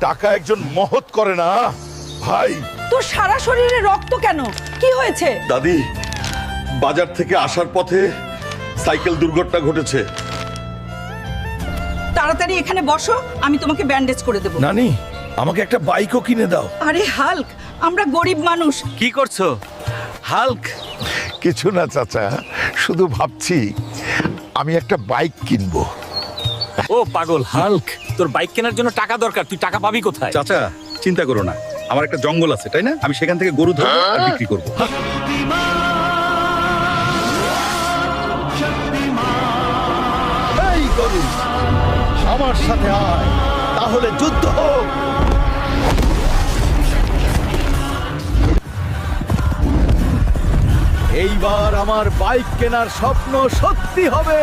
টাকা একজন মহৎ করে না ভাই। তোর সারা শরীরে রক্ত কেন? কি হয়েছে? দাদি, বাজার থেকে আসার পথে সাইকেল দুর্ঘটনা ঘটেছে। তাড়াতাড়ি এখানে বসো, আমি তোমাকে ব্যান্ডেজ করে দেব। নানি, আমাকে একটা বাইকও কিনে দাও। আরে হাল্ক, আমরা গরিব মানুষ। কি করছো হাল্ক? কিছু না চাচা, শুধু ভাবছি আমি একটা বাইক কিনবো। ও পাগল হাল্ক, তোর বাইক কেনার জন্য টাকা দরকার, তুই টাকা পাবি কোথায়? চাচা চিন্তা করো না, আমার একটা জঙ্গল আছে তাই না, আমি সেখান থেকে গরু ধরবো আর বিক্রি করবো। এই গরু, আমার সাথে আয়, তাহলে যুদ্ধ হোক। এইবার আমার বাইক কেনার স্বপ্ন সত্যি হবে।